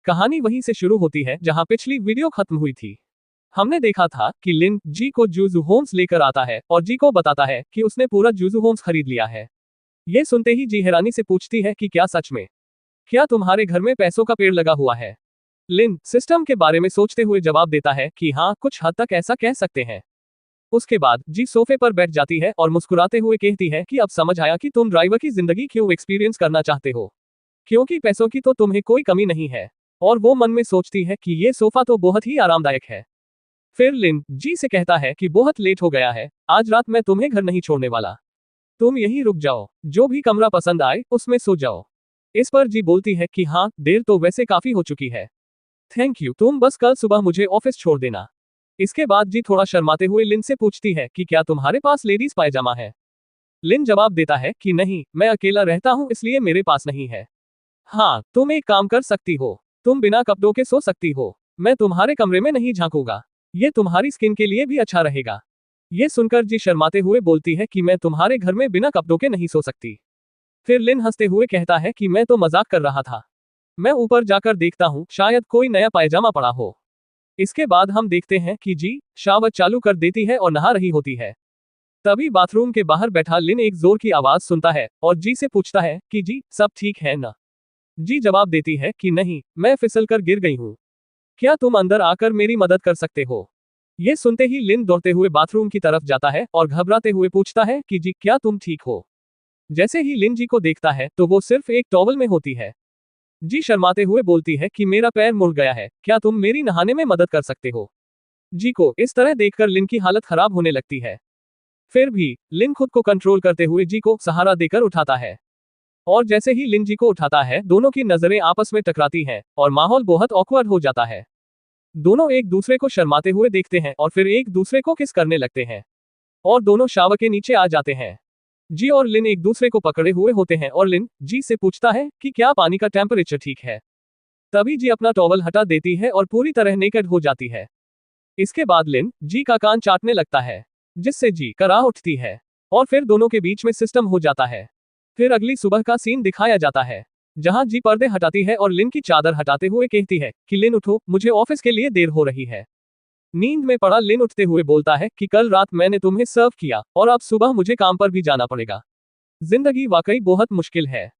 कहानी वहीं से शुरू होती है जहां पिछली वीडियो खत्म हुई थी। हमने देखा था कि लिन जी को जूजू होम्स लेकर आता है और जी को बताता है कि उसने पूरा जूजू होम्स खरीद लिया है। ये सुनते ही जी हैरानी से पूछती है कि क्या सच में? क्या तुम्हारे घर में पैसों का पेड़ लगा हुआ है? लिन सिस्टम के बारे में सोचते हुए जवाब देता है कि हाँ, कुछ हद तक ऐसा कह सकते हैं। उसके बाद जी सोफे पर बैठ जाती है और मुस्कुराते हुए कहती है कि अब समझ आया कि तुम ड्राइवर की जिंदगी क्यों एक्सपीरियंस करना चाहते हो, क्योंकि पैसों की तो तुम्हें कोई कमी नहीं है। और वो मन में सोचती है कि ये सोफा तो बहुत ही आरामदायक है। फिर लिन जी से कहता है कि बहुत लेट हो गया है, आज रात मैं तुम्हें घर नहीं छोड़ने वाला। तुम यहीं रुक जाओ, जो भी कमरा पसंद आए उसमें सो जाओ। इस पर जी बोलती है कि हाँ, देर तो वैसे काफी हो चुकी है। थैंक यू, तुम बस कल सुबह मुझे ऑफिस छोड़ देना। इसके बाद जी थोड़ा शर्माते हुए लिन से पूछती है कि क्या तुम्हारे पास लेडीज पायजामा है? लिन जवाब देता है कि नहीं, मैं अकेला रहता हूँ इसलिए मेरे पास नहीं है। हाँ, तुम एक काम कर सकती हो, तुम बिना कपड़ों के सो सकती हो। मैं तुम्हारे कमरे में नहीं झांकूंगा, ये तुम्हारी स्किन के लिए भी अच्छा रहेगा। ये सुनकर जी शर्माते हुए बोलती है कि मैं तुम्हारे घर में बिना कपड़ों के नहीं सो सकती। फिर लिन हंसते हुए कहता है कि मैं तो मजाक कर रहा था। मैं ऊपर जाकर देखता हूँ, शायद कोई नया पायजामा पड़ा हो। इसके बाद हम देखते हैं कि जी शावर चालू कर देती है और नहा रही होती है। तभी बाथरूम के बाहर बैठा लिन एक जोर की आवाज सुनता है और जी से पूछता है कि जी सब ठीक है ना? जी जवाब देती है कि नहीं, मैं फिसल कर गिर गई हूँ। क्या तुम अंदर आकर मेरी मदद कर सकते हो? ये सुनते ही लिन दौड़ते हुए बाथरूम की तरफ जाता है और घबराते हुए पूछता है कि जी क्या तुम ठीक हो? जैसे ही लिन जी को देखता है तो वो सिर्फ एक टॉवल में होती है। जी शर्माते हुए बोलती है कि मेरा पैर मुड़ गया है, क्या तुम मेरी नहाने में मदद कर सकते हो? जी को इस तरह देखकर लिन की हालत खराब होने लगती है। फिर भी लिन खुद को कंट्रोल करते हुए जी को सहारा देकर उठाता है। और जैसे ही लिन जी को उठाता है, दोनों की नजरें आपस में टकराती हैं और माहौल बहुत ऑकवर्ड हो जाता है। दोनों एक दूसरे को शर्माते हुए देखते हैं और फिर एक दूसरे को किस करने लगते हैं और दोनों शावर के नीचे आ जाते हैं। जी और लिन एक दूसरे को पकड़े हुए होते हैं और लिन जी से पूछता है कि क्या पानी का टेम्परेचर ठीक है। तभी जी अपना टॉवल हटा देती है और पूरी तरह नेकेड हो जाती है। इसके बाद लिन जी का कान चाटने लगता है, जिससे जी कराह उठती है और फिर दोनों के बीच में सिस्टम हो जाता है। फिर अगली सुबह का सीन दिखाया जाता है, जहां जी पर्दे हटाती है और लिन की चादर हटाते हुए कहती है कि लिन उठो, मुझे ऑफिस के लिए देर हो रही है। नींद में पड़ा लिन उठते हुए बोलता है कि कल रात मैंने तुम्हें सर्व किया और अब सुबह मुझे काम पर भी जाना पड़ेगा। जिंदगी वाकई बहुत मुश्किल है।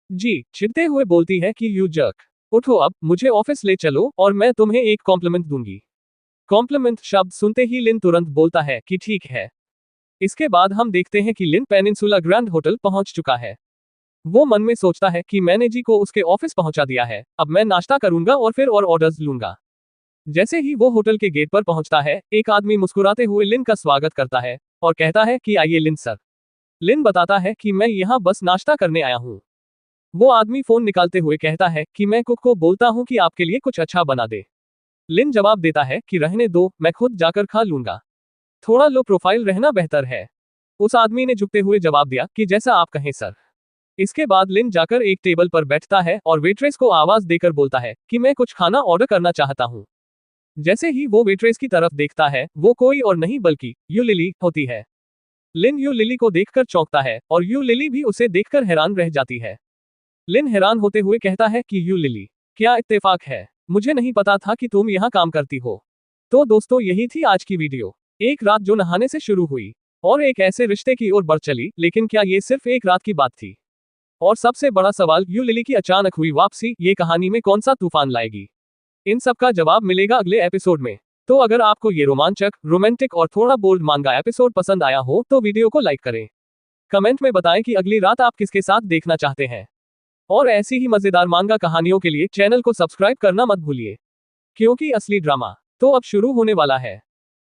जी चिढ़ते हुए बोलती है कि यू जर्क, उठो अब, मुझे ऑफिस ले चलो और मैं तुम्हें एक कॉम्प्लीमेंट दूंगी। कॉम्प्लीमेंट शब्द सुनते ही लिन तुरंत बोलता है कि ठीक है। इसके बाद हम देखते हैं कि लिन पेनिनसुला ग्रैंड होटल पहुंच चुका है। वो मन में सोचता है कि मैंने जी को उसके ऑफिस पहुंचा दिया है, अब मैं नाश्ता करूंगा और फिर और ऑर्डर्स लूंगा। जैसे ही वो होटल के गेट पर पहुंचता है, एक आदमी मुस्कुराते हुए लिन का स्वागत करता है और कहता है कि आइए लिन सर। लिन बताता है कि मैं यहाँ बस नाश्ता करने आया हूँ। वो आदमी फोन निकालते हुए कहता है कि मैं कुक को बोलता हूँ कि आपके लिए कुछ अच्छा बना दे। लिन जवाब देता है कि रहने दो, मैं खुद जाकर खा लूंगा, थोड़ा लो प्रोफाइल रहना बेहतर है। उस आदमी ने झुकते हुए जवाब दिया कि जैसा आप कहें सर। इसके बाद लिन जाकर एक टेबल पर बैठता है और वेट्रेस को आवाज देकर बोलता है कि मैं कुछ खाना ऑर्डर करना चाहता हूँ। जैसे ही वो वेट्रेस की तरफ देखता है, वो कोई और नहीं बल्कि यू लिली होती है। लिन यू लिली को देखकर चौंकता है और यू लिली भी उसे देखकर हैरान रह जाती है। लिन हैरान होते हुए कहता है कि यू लिली, क्या इत्तेफाक है, मुझे नहीं पता था कि तुम यहाँ काम करती हो। तो दोस्तों, यही थी आज की वीडियो। एक रात जो नहाने से शुरू हुई और एक ऐसे रिश्ते की ओर बढ़ चली, लेकिन क्या ये सिर्फ एक रात की बात थी? और सबसे बड़ा सवाल, यू लिली की अचानक हुई वापसी ये कहानी में कौन सा तूफान लाएगी? इन सब का जवाब मिलेगा अगले एपिसोड में। तो अगर आपको ये रोमांचक, रोमांटिक और थोड़ा बोल्ड मांगा एपिसोड पसंद आया हो तो वीडियो को लाइक करें। कमेंट में बताएं कि अगली रात आप किसके साथ देखना चाहते हैं। और ऐसी ही मजेदार मांगा कहानियों के लिए चैनल को सब्सक्राइब करना मत भूलिए, क्योंकि असली ड्रामा तो अब शुरू होने वाला है।